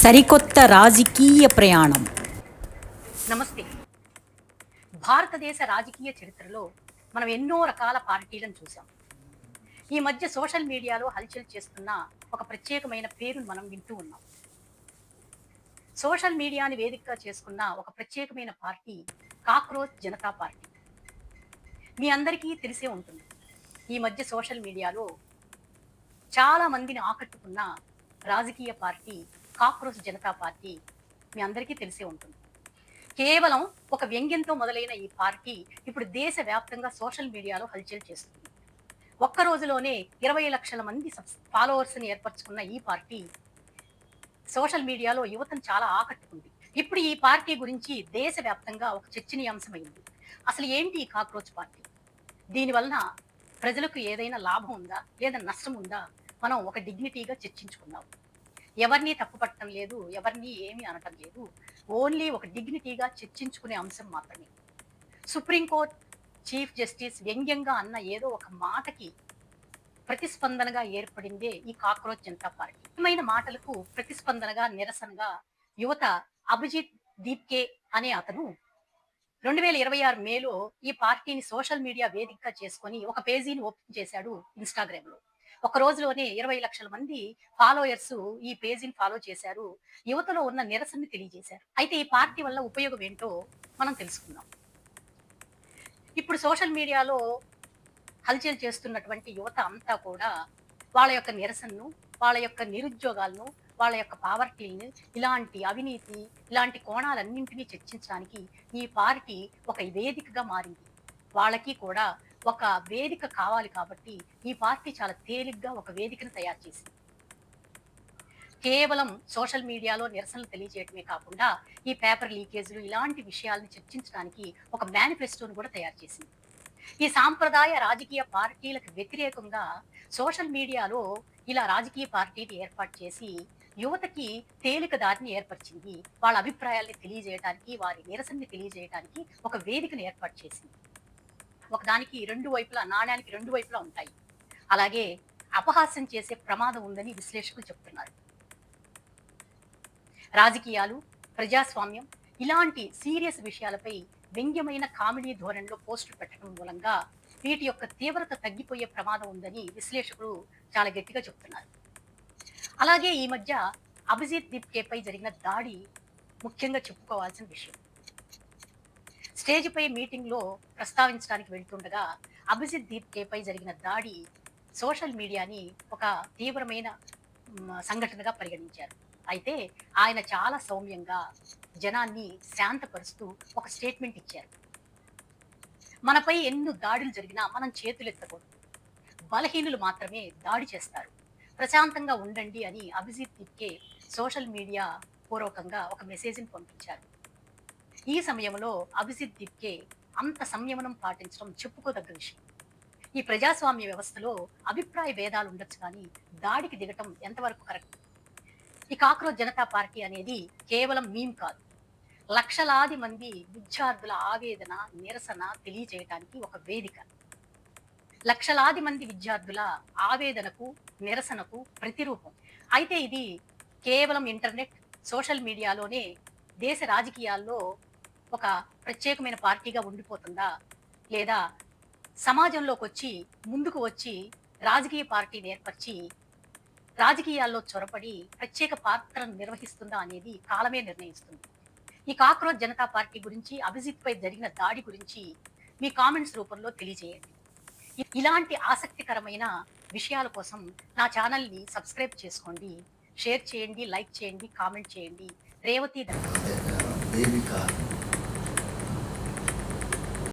సరికొత్త రాజకీయ ప్రయాణం. నమస్తే. భారతదేశ రాజకీయ చరిత్రలో మనం ఎన్నో రకాల పార్టీలను చూసాం. ఈ మధ్య సోషల్ మీడియాలో హల్చల్ చేస్తున్న ఒక ప్రత్యేకమైన పేరును మనం వింటూ ఉన్నాం. సోషల్ మీడియాని వేదికగా చేసుకున్న ఒక ప్రత్యేకమైన పార్టీ కాక్రోచ్ జనతా పార్టీ. మీ అందరికీ తెలిసే ఉంటుంది. ఈ మధ్య సోషల్ మీడియాలో చాలా మందిని ఆకట్టుకున్న రాజకీయ పార్టీ కాక్రోచ్ జనతా పార్టీ మీ అందరికీ తెలిసే ఉంటుంది. కేవలం ఒక వ్యంగ్యంతో మొదలైన ఈ పార్టీ ఇప్పుడు దేశవ్యాప్తంగా సోషల్ మీడియాలో హల్చల్ చేస్తుంది. ఒక్క రోజులోనే 20 లక్షల మంది ఫాలోవర్స్ని ఏర్పరచుకున్న ఈ పార్టీ సోషల్ మీడియాలో యువతను చాలా ఆకట్టుకుంది. ఇప్పుడు ఈ పార్టీ గురించి దేశవ్యాప్తంగా ఒక చర్చనీయాంశమైంది. అసలు ఏంటి ఈ కాక్రోచ్ పార్టీ? దీనివలన ప్రజలకు ఏదైనా లాభం ఉందా లేదా నష్టం ఉందా? మనం ఒక డిగ్నిటీగా చర్చించుకుందాం. ఎవరిని తప్పుపట్టడం లేదు, ఎవరిని ఏమీ అనటం లేదు. ఓన్లీ ఒక డిగ్నిటీగా చర్చించుకునే అంశం మాత్రమే. సుప్రీంకోర్టు చీఫ్ జస్టిస్ వ్యంగ్యంగా అన్న ఏదో ఒక మాటకి ప్రతిస్పందనగా ఏర్పడిందే ఈ కాక్రోచ్ జనతా పార్టీ. ముఖ్యమైన మాటలకు ప్రతిస్పందనగా, నిరసనగా యువత అభిజిత్ దీప్కే అనే అతను 2026 మేలో ఈ పార్టీని సోషల్ మీడియా వేదికగా చేసుకొని ఒక పేజీని ఓపెన్ చేశాడు ఇన్స్టాగ్రామ్ లో. ఒక రోజులోనే 20 లక్షల మంది ఫాలోయర్స్ ఈ పేజీని ఫాలో చేశారు. యువతలో ఉన్న నిరసనని తెలియజేశారు. అయితే ఈ పార్టీ వల్ల ఉపయోగం ఏంటో మనం తెలుసుకుందాం. ఇప్పుడు సోషల్ మీడియాలో హల్చల్ చేస్తున్నటువంటి యువత అంతా కూడా వాళ్ళ యొక్క నిరసనను, వాళ్ళ యొక్క నిరుద్యోగాలను, వాళ్ళ యొక్క పావర్టీని, ఇలాంటి అవినీతి, ఇలాంటి కోణాలన్నింటినీ చర్చించడానికి ఈ పార్టీ ఒక వేదికగా మారింది. వాళ్ళకి కూడా ఒక వేదిక కావాలి కాబట్టి ఈ పార్టీ చాలా తేలిగ్గా ఒక వేదికను తయారు చేసింది. కేవలం సోషల్ మీడియాలో నిరసనలు తెలియజేయడమే కాకుండా ఈ పేపర్ లీకేజీలు ఇలాంటి విషయాలను చర్చించడానికి ఒక మేనిఫెస్టోను కూడా తయారు చేసింది. ఈ సాంప్రదాయ రాజకీయ పార్టీలకు వ్యతిరేకంగా సోషల్ మీడియాలో ఇలా రాజకీయ పార్టీని ఏర్పాటు చేసి యువతకి తేలిక దారిని ఏర్పరిచింది. వాళ్ళ అభిప్రాయాల్ని తెలియజేయడానికి, వారి నిరసనని తెలియజేయడానికి ఒక వేదికను ఏర్పాటు చేసింది. ఒకదానికి రెండు వైపులా, నాణ్యానికి రెండు వైపులా ఉంటాయి. అలాగే అపహాస్యం చేసే ప్రమాదం ఉందని విశ్లేషకులు చెప్తున్నారు. రాజకీయాలు, ప్రజాస్వామ్యం ఇలాంటి సీరియస్ విషయాలపై వ్యంగ్యమైన కామెడీ ధోరణిలో పోస్టులు పెట్టడం మూలంగా వీటి యొక్క తీవ్రత తగ్గిపోయే ప్రమాదం ఉందని విశ్లేషకులు చాలా గట్టిగా చెప్తున్నారు. అలాగే ఈ మధ్య అభిజిత్ దీప్కేపై జరిగిన దాడి ముఖ్యంగా చెప్పుకోవాల్సిన విషయం. స్టేజ్పై మీటింగ్లో ప్రస్తావించడానికి వెళ్తుండగా అభిజిత్ దీప్కేపై జరిగిన దాడి సోషల్ మీడియాని ఒక తీవ్రమైన సంఘటనగా పరిగణించారు. అయితే ఆయన చాలా సౌమ్యంగా జనాన్ని శాంతపరుస్తూ ఒక స్టేట్మెంట్ ఇచ్చారు. మనపై ఎన్ని దాడులు జరిగినా మనం చేతులెత్తకూడదు, బలహీనులు మాత్రమే దాడి చేస్తారు, ప్రశాంతంగా ఉండండి అని అభిజిత్ దీప్కే సోషల్ మీడియా పూర్వకంగా ఒక మెసేజ్ని పంపించారు. ఈ సమయంలో అభిజిత్ దీప్కే అంత సంయమనం పాటించడం చెప్పుకోదగ్గ విషయం. ఈ ప్రజాస్వామ్య వ్యవస్థలో అభిప్రాయ భేదాలు ఉండొచ్చు, కానీ దాడికి దిగటం ఎంతవరకు కరెక్ట్? ఈ కాక్రోచ్ జనతా పార్టీ అనేది కేవలం మీమ్ కాదు, లక్షలాది మంది విద్యార్థుల ఆవేదన, నిరసన తెలియజేయడానికి ఒక వేదిక. లక్షలాది మంది విద్యార్థుల ఆవేదనకు, నిరసనకు ప్రతిరూపం. అయితే ఇది కేవలం ఇంటర్నెట్, సోషల్ మీడియాలోనే దేశ రాజకీయాల్లో ఒక ప్రత్యేకమైన పార్టీగా ఉండిపోతుందా, లేదా సమాజంలోకి వచ్చి ముందుకు వచ్చి రాజకీయ పార్టీని ఏర్పరిచి రాజకీయాల్లో చొరపడి ప్రత్యేక పాత్రను నిర్వహిస్తుందా అనేది కాలమే నిర్ణయిస్తుంది. ఈ కాక్రోచ్ జనతా పార్టీ గురించి, అభిజిత్ పై జరిగిన దాడి గురించి మీ కామెంట్స్ రూపంలో తెలియజేయండి. ఇలాంటి ఆసక్తికరమైన విషయాల కోసం నా ఛానల్ని సబ్స్క్రైబ్ చేసుకోండి, షేర్ చేయండి, లైక్ చేయండి, కామెంట్ చేయండి. రేవతి దేవిక